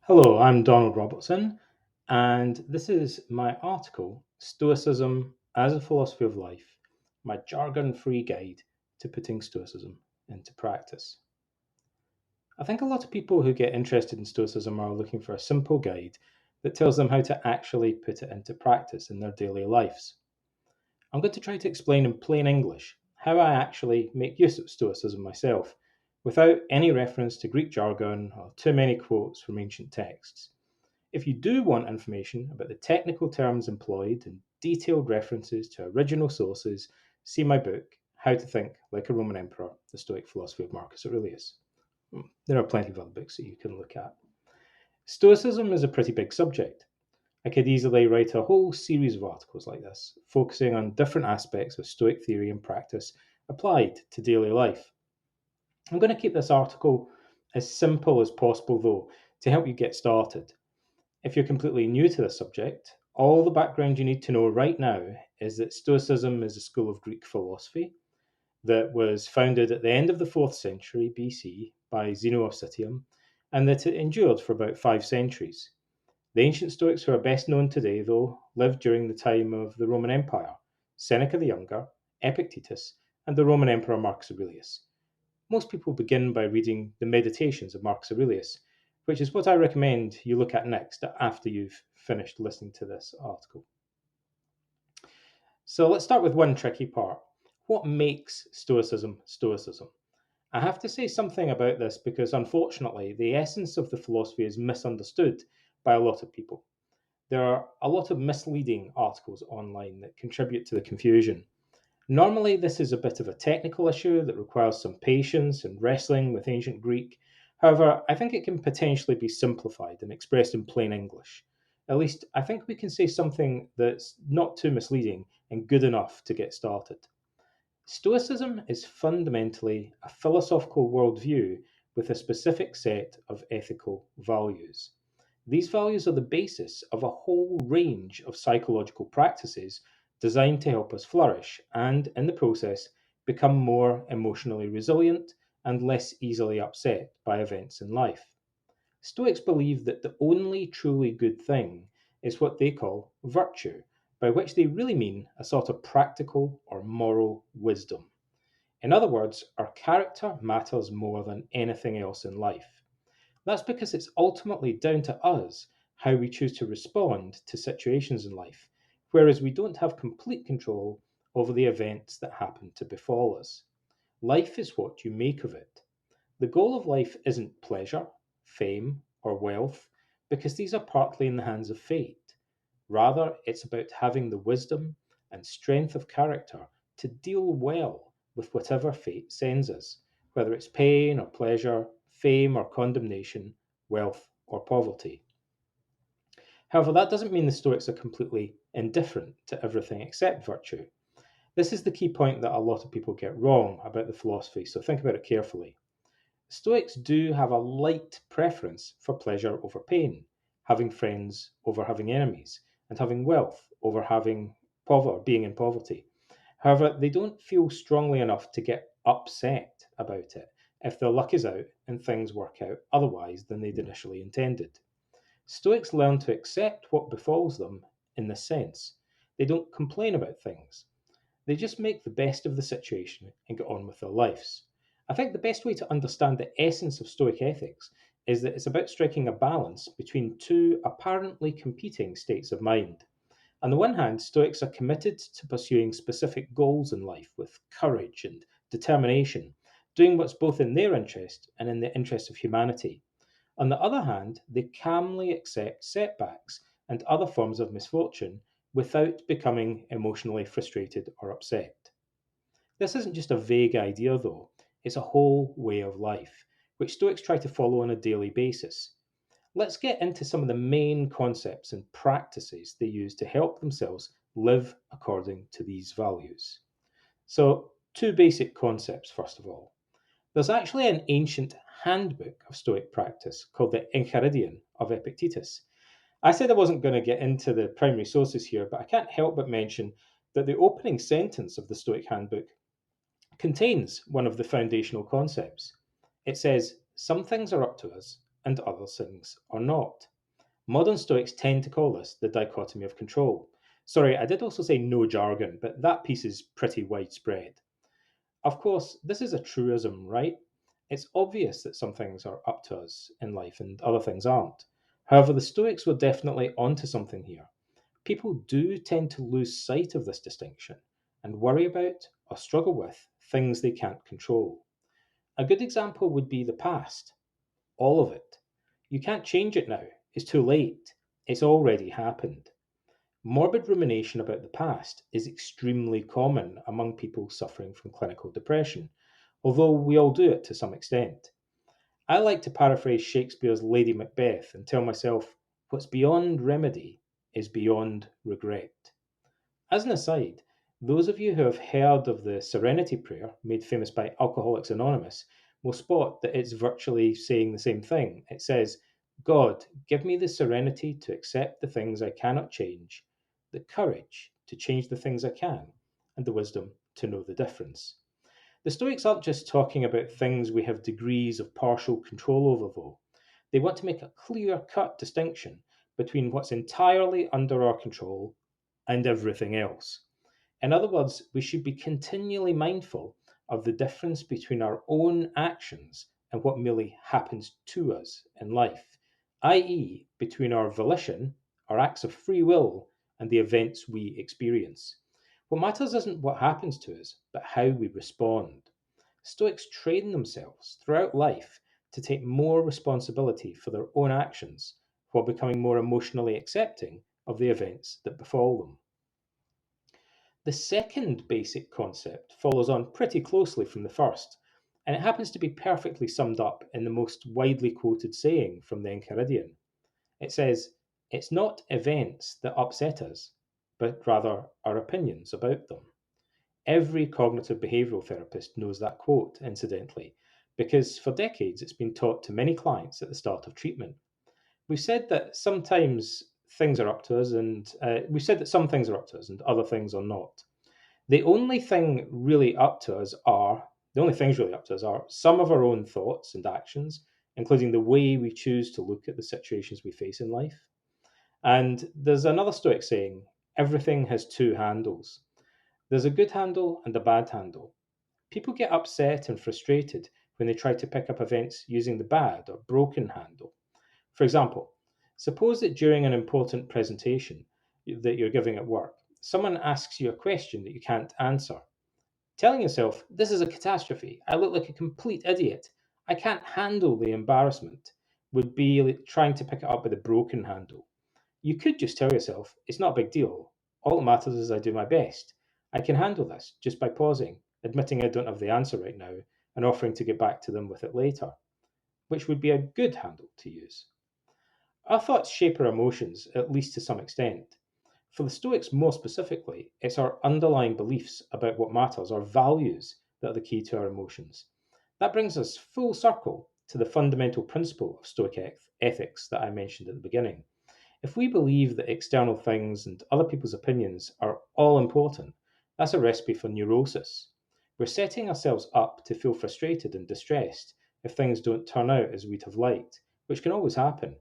Hello, I'm Donald Robertson, and this is my article, Stoicism as a Philosophy of Life, my jargon free guide to putting Stoicism into practice. I think a lot of people who get interested in Stoicism are looking for a simple guide that tells them how to actually put it into practice in their daily lives. I'm going to try to explain in plain English how I actually make use of Stoicism myself, without any reference to Greek jargon or too many quotes from ancient texts. If you do want information about the technical terms employed and detailed references to original sources, see my book, How to Think Like a Roman Emperor, The Stoic Philosophy of Marcus Aurelius. There are plenty of other books that you can look at. Stoicism is a pretty big subject. I could easily write a whole series of articles like this, focusing on different aspects of Stoic theory and practice applied to daily life. I'm going to keep this article as simple as possible, though, to help you get started. If you're completely new to this subject, all the background you need to know right now is that Stoicism is a school of Greek philosophy that was founded at the end of the 4th century BC by Zeno of Citium, and that it endured for about 5 centuries. The ancient Stoics who are best known today, though, lived during the time of the Roman Empire: Seneca the Younger, Epictetus, and the Roman Emperor Marcus Aurelius. Most people begin by reading the Meditations of Marcus Aurelius, which is what I recommend you look at next after you've finished listening to this article. So let's start with one tricky part. What makes Stoicism Stoicism? I have to say something about this because unfortunately the essence of the philosophy is misunderstood by a lot of people. There are a lot of misleading articles online that contribute to the confusion. Normally, this is a bit of a technical issue that requires some patience and wrestling with ancient Greek. However, I think it can potentially be simplified and expressed in plain English. At least, I think we can say something that's not too misleading and good enough to get started. Stoicism is fundamentally a philosophical worldview with a specific set of ethical values. These values are the basis of a whole range of psychological practices designed to help us flourish and, in the process, become more emotionally resilient and less easily upset by events in life. Stoics believe that the only truly good thing is what they call virtue, by which they really mean a sort of practical or moral wisdom. In other words, our character matters more than anything else in life. That's because it's ultimately down to us how we choose to respond to situations in life, whereas we don't have complete control over the events that happen to befall us. Life is what you make of it. The goal of life isn't pleasure, fame, or wealth, because these are partly in the hands of fate. Rather, it's about having the wisdom and strength of character to deal well with whatever fate sends us, whether it's pain or pleasure, fame or condemnation, wealth or poverty. However, that doesn't mean the Stoics are completely indifferent to everything except virtue. This is the key point that a lot of people get wrong about the philosophy, so think about it carefully. Stoics do have a light preference for pleasure over pain, having friends over having enemies, and having wealth over being in poverty. However, they don't feel strongly enough to get upset about it if their luck is out and things work out otherwise than they'd initially intended. Stoics learn to accept what befalls them in this sense. They don't complain about things. They just make the best of the situation and get on with their lives. I think the best way to understand the essence of Stoic ethics is that it's about striking a balance between two apparently competing states of mind. On the one hand, Stoics are committed to pursuing specific goals in life with courage and determination, doing what's both in their interest and in the interest of humanity. On the other hand, they calmly accept setbacks and other forms of misfortune without becoming emotionally frustrated or upset. This isn't just a vague idea, though, it's a whole way of life, which Stoics try to follow on a daily basis. Let's get into some of the main concepts and practices they use to help themselves live according to these values. So, two basic concepts, first of all. There's actually an ancient handbook of Stoic practice called the Enchiridion of Epictetus. I said I wasn't going to get into the primary sources here, but I can't help but mention that the opening sentence of the Stoic handbook contains one of the foundational concepts. It says, "Some things are up to us, and other things are not. Modern Stoics tend to call this the dichotomy of control. Sorry, I did also say no jargon, but that piece is pretty widespread. Of course, this is a truism, right? It's obvious that some things are up to us in life and other things aren't. However, the Stoics were definitely onto something here. People do tend to lose sight of this distinction and worry about or struggle with things they can't control. A good example would be the past, all of it. You can't change it now, it's too late, it's already happened. Morbid rumination about the past is extremely common among people suffering from clinical depression, although we all do it to some extent. I like to paraphrase Shakespeare's Lady Macbeth and tell myself, what's beyond remedy is beyond regret. As an aside, those of you who have heard of the Serenity Prayer, made famous by Alcoholics Anonymous, will spot that it's virtually saying the same thing. It says, God, give me the serenity to accept the things I cannot change, the courage to change the things I can, and the wisdom to know the difference. The Stoics aren't just talking about things we have degrees of partial control over, though. They want to make a clear cut distinction between what's entirely under our control and everything else. In other words, we should be continually mindful of the difference between our own actions and what merely happens to us in life, i.e., between our volition, our acts of free will, and the events we experience. What matters isn't what happens to us, but how we respond. Stoics train themselves throughout life to take more responsibility for their own actions while becoming more emotionally accepting of the events that befall them. The second basic concept follows on pretty closely from the first, and it happens to be perfectly summed up in the most widely quoted saying from the Enchiridion. It says, it's not events that upset us, but rather our opinions about them. Every cognitive behavioral therapist knows that quote, incidentally, because for decades it's been taught to many clients at the start of treatment. We've said that sometimes things are up to us, and we've said that some things are up to us and other things are not. The only things really up to us are some of our own thoughts and actions, including the way we choose to look at the situations we face in life. And there's another Stoic saying, everything has two handles. There's a good handle and a bad handle. People get upset and frustrated when they try to pick up events using the bad or broken handle. For example, suppose that during an important presentation that you're giving at work, someone asks you a question that you can't answer. Telling yourself, this is a catastrophe, I look like a complete idiot, I can't handle the embarrassment, would be like trying to pick it up with a broken handle. You could just tell yourself, it's not a big deal. All that matters is I do my best. I can handle this just by pausing, admitting I don't have the answer right now, and offering to get back to them with it later, which would be a good handle to use. Our thoughts shape our emotions, at least to some extent. For the Stoics, more specifically, it's our underlying beliefs about what matters, our values, that are the key to our emotions. That brings us full circle to the fundamental principle of Stoic ethics that I mentioned at the beginning. If we believe that external things and other people's opinions are all important, that's a recipe for neurosis. We're setting ourselves up to feel frustrated and distressed if things don't turn out as we'd have liked, which can always happen.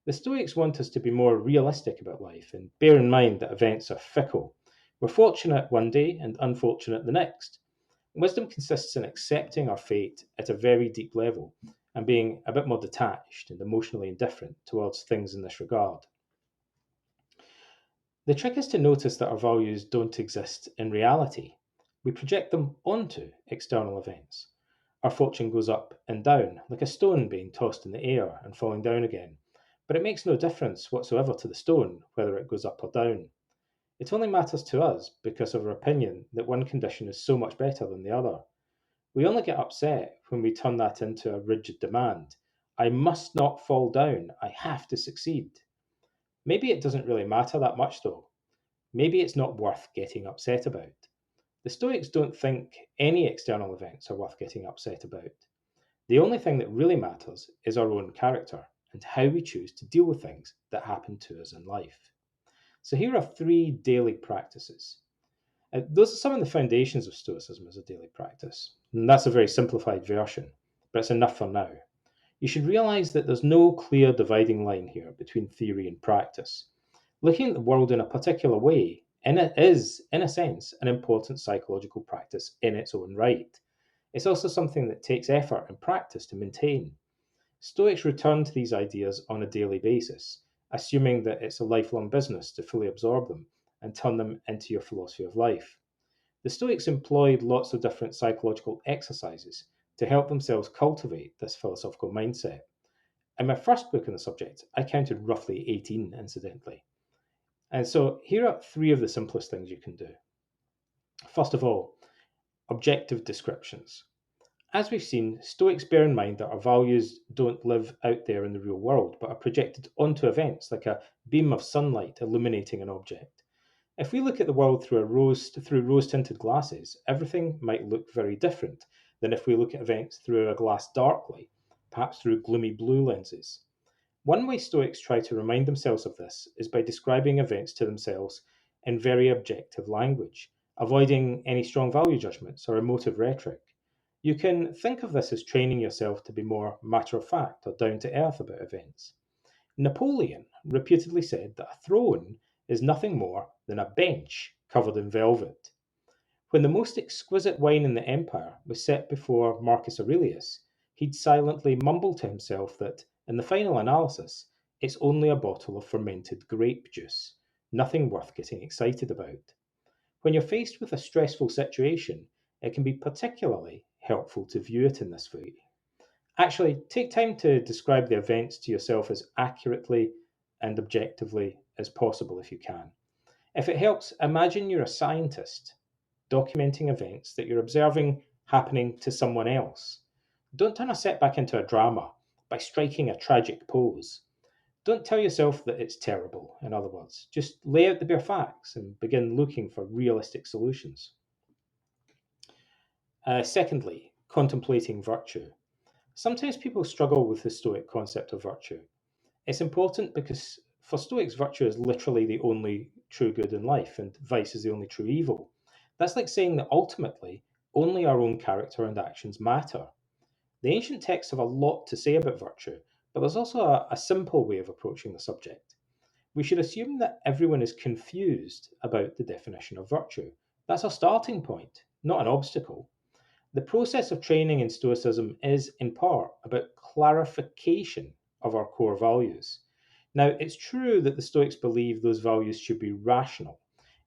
The Stoics want us to be more realistic about life and bear in mind that events are fickle. We're fortunate one day and unfortunate the next. Wisdom consists in accepting our fate at a very deep level and being a bit more detached and emotionally indifferent towards things in this regard. The trick is to notice that our values don't exist in reality. We project them onto external events. Our fortune goes up and down, like a stone being tossed in the air and falling down again. But it makes no difference whatsoever to the stone whether it goes up or down. It only matters to us because of our opinion that one condition is so much better than the other. We only get upset when we turn that into a rigid demand. I must not fall down, I have to succeed. Maybe it doesn't really matter that much though. Maybe it's not worth getting upset about. The Stoics don't think any external events are worth getting upset about. The only thing that really matters is our own character and how we choose to deal with things that happen to us in life. So here are 3 daily practices. Those are some of the foundations of Stoicism as a daily practice. And that's a very simplified version, but it's enough for now. You should realize that there's no clear dividing line here between theory and practice. Looking at the world in a particular way and it is, in a sense, an important psychological practice in its own right. It's also something that takes effort and practice to maintain. Stoics return to these ideas on a daily basis, assuming that it's a lifelong business to fully absorb them and turn them into your philosophy of life. The Stoics employed lots of different psychological exercises to help themselves cultivate this philosophical mindset. In my first book on the subject, I counted roughly 18, incidentally. And so here are three of the simplest things you can do. First of all, objective descriptions. As we've seen, Stoics bear in mind that our values don't live out there in the real world, but are projected onto events like a beam of sunlight illuminating an object. If we look at the world through rose-tinted glasses, everything might look very different than if we look at events through a glass darkly, perhaps through gloomy blue lenses. One way Stoics try to remind themselves of this is by describing events to themselves in very objective language, avoiding any strong value judgments or emotive rhetoric. You can think of this as training yourself to be more matter of fact or down to earth about events. Napoleon reputedly said that a throne is nothing more than a bench covered in velvet. When the most exquisite wine in the empire was set before Marcus Aurelius, he'd silently mumble to himself that, in the final analysis, it's only a bottle of fermented grape juice, nothing worth getting excited about. When you're faced with a stressful situation, it can be particularly helpful to view it in this way. Actually, take time to describe the events to yourself as accurately and objectively as possible if you can. If it helps, imagine you're a scientist documenting events that you're observing happening to someone else. Don't turn a setback into a drama by striking a tragic pose. Don't tell yourself that it's terrible, in other words. Just lay out the bare facts and begin looking for realistic solutions. Secondly, contemplating virtue. Sometimes people struggle with the Stoic concept of virtue. It's important because for Stoics, virtue is literally the only true good in life, and vice is the only true evil. That's like saying that ultimately only our own character and actions matter. The ancient texts have a lot to say about virtue, but there's also a simple way of approaching the subject. We should assume that everyone is confused about the definition of virtue. That's our starting point, not an obstacle. The process of training in Stoicism is, in part, about clarification of our core values. Now, it's true that the Stoics believe those values should be rational.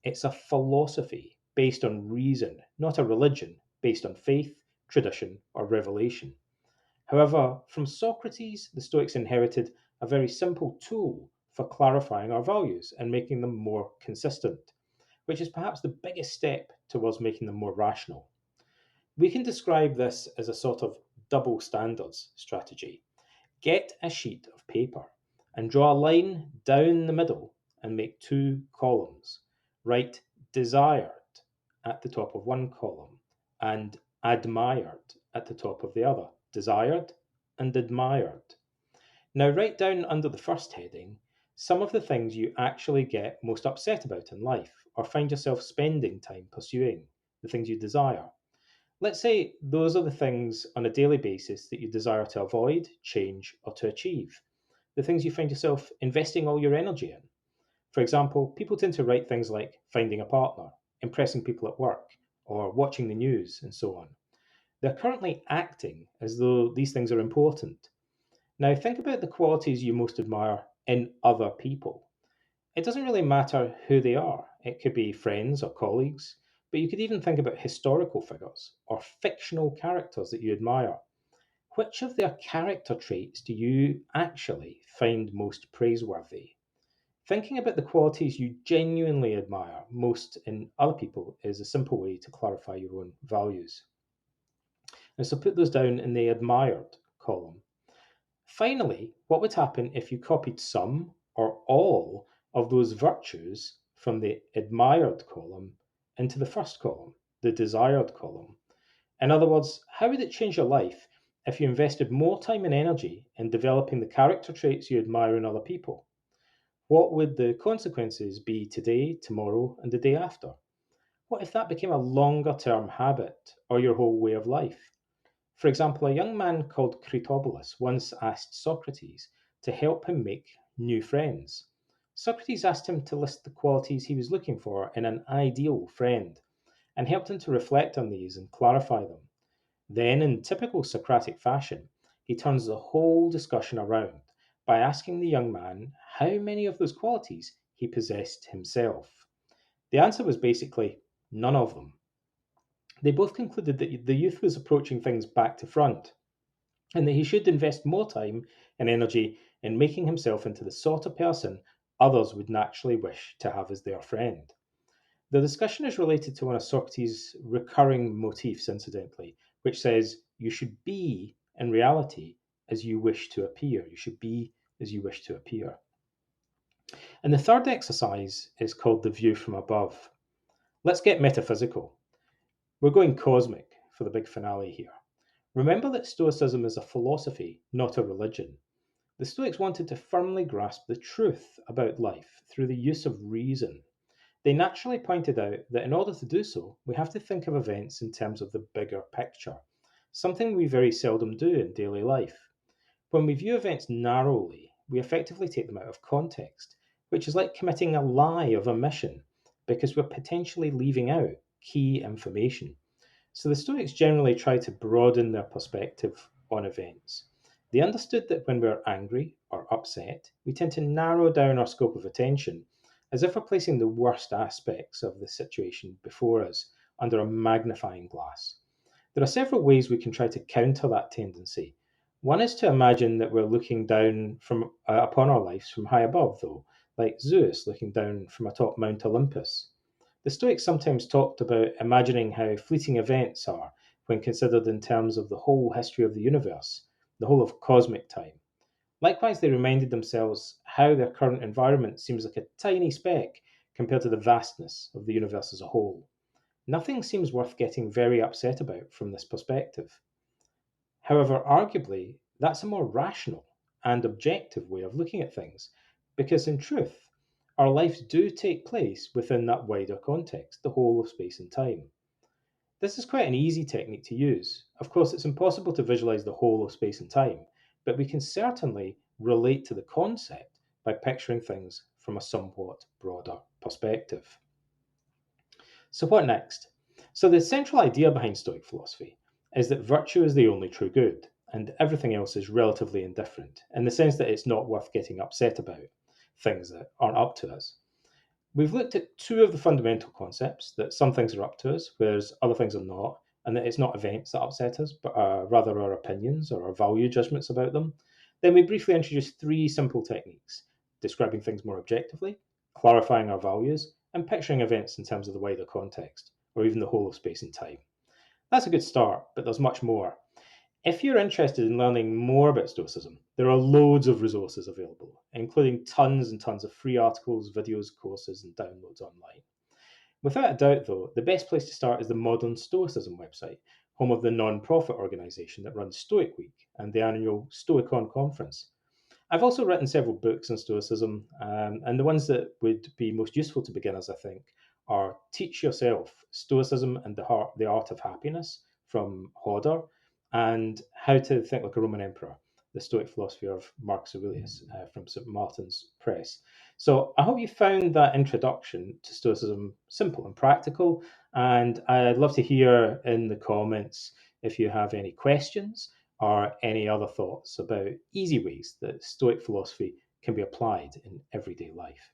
It's a philosophy based on reason, not a religion based on faith, tradition, or revelation. However, from Socrates, the Stoics inherited a very simple tool for clarifying our values and making them more consistent, which is perhaps the biggest step towards making them more rational. We can describe this as a sort of double standards strategy. Get a sheet of paper and draw a line down the middle and make two columns. Write desired at the top of one column and admired at the top of the other. Desired and admired. Now, write down under the first heading some of the things you actually get most upset about in life or find yourself spending time pursuing, the things you desire. Let's say those are the things on a daily basis that you desire to avoid, change, or to achieve. The things you find yourself investing all your energy in. For example, people tend to write things like finding a partner, impressing people at work, or watching the news, and so on. They're currently acting as though these things are important. Now, think about the qualities you most admire in other people. It doesn't really matter who they are. It could be friends or colleagues, but you could even think about historical figures or fictional characters that you admire. Which of their character traits do you actually find most praiseworthy? Thinking about the qualities you genuinely admire most in other people is a simple way to clarify your own values. And so put those down in the admired column. Finally, what would happen if you copied some or all of those virtues from the admired column into the first column, the desired column? In other words, how would it change your life if you invested more time and energy in developing the character traits you admire in other people? What would the consequences be today, tomorrow, and the day after? What if that became a longer term habit or your whole way of life? For example, a young man called Critobulus once asked Socrates to help him make new friends. Socrates asked him to list the qualities he was looking for in an ideal friend and helped him to reflect on these and clarify them. Then, in typical Socratic fashion, he turns the whole discussion around by asking the young man how many of those qualities he possessed himself. The answer was basically none of them. They both concluded that the youth was approaching things back to front and that he should invest more time and energy in making himself into the sort of person others would naturally wish to have as their friend. The discussion is related to one of Socrates' recurring motifs, incidentally, which says you should be, in reality, as you wish to appear. You should be as you wish to appear. And the third exercise is called the view from above. Let's get metaphysical. We're going cosmic for the big finale here. Remember that Stoicism is a philosophy, not a religion. The Stoics wanted to firmly grasp the truth about life through the use of reason. They naturally pointed out that in order to do so, we have to think of events in terms of the bigger picture, something we very seldom do in daily life. When we view events narrowly, we effectively take them out of context, which is like committing a lie of omission because we're potentially leaving out key information. So the Stoics generally try to broaden their perspective on events. They understood that when we're angry or upset, we tend to narrow down our scope of attention as if we're placing the worst aspects of the situation before us under a magnifying glass. There are several ways we can try to counter that tendency. One is to imagine that we're looking down upon our lives from high above, though, like Zeus looking down from atop Mount Olympus. The Stoics sometimes talked about imagining how fleeting events are when considered in terms of the whole history of the universe, the whole of cosmic time. Likewise, they reminded themselves how their current environment seems like a tiny speck compared to the vastness of the universe as a whole. Nothing seems worth getting very upset about from this perspective. However, arguably, that's a more rational and objective way of looking at things, because in truth, our lives do take place within that wider context, the whole of space and time. This is quite an easy technique to use. Of course, it's impossible to visualize the whole of space and time, but we can certainly relate to the concept by picturing things from a somewhat broader perspective. So, what next? So, the central idea behind Stoic philosophy is that virtue is the only true good, and everything else is relatively indifferent, in the sense that it's not worth getting upset about things that aren't up to us. We've looked at two of the fundamental concepts that some things are up to us, whereas other things are not, and that it's not events that upset us, but rather our opinions or our value judgments about them. Then we briefly introduced three simple techniques: describing things more objectively, clarifying our values, and picturing events in terms of the wider context, or even the whole of space and time. That's a good start, but there's much more. If you're interested in learning more about Stoicism, there are loads of resources available, including tons and tons of free articles, videos, courses, and downloads online. Without a doubt, though, the best place to start is the Modern Stoicism website, home of the non-profit organisation that runs Stoic Week and the annual Stoicon conference. I've also written several books on Stoicism, and the ones that would be most useful to beginners, I think, are Teach Yourself, Stoicism and the Art of Happiness from Hodder, and How to Think Like a Roman Emperor, the Stoic Philosophy of Marcus Aurelius from St. Martin's Press. So I hope you found that introduction to Stoicism simple and practical, and I'd love to hear in the comments if you have any questions or any other thoughts about easy ways that Stoic philosophy can be applied in everyday life.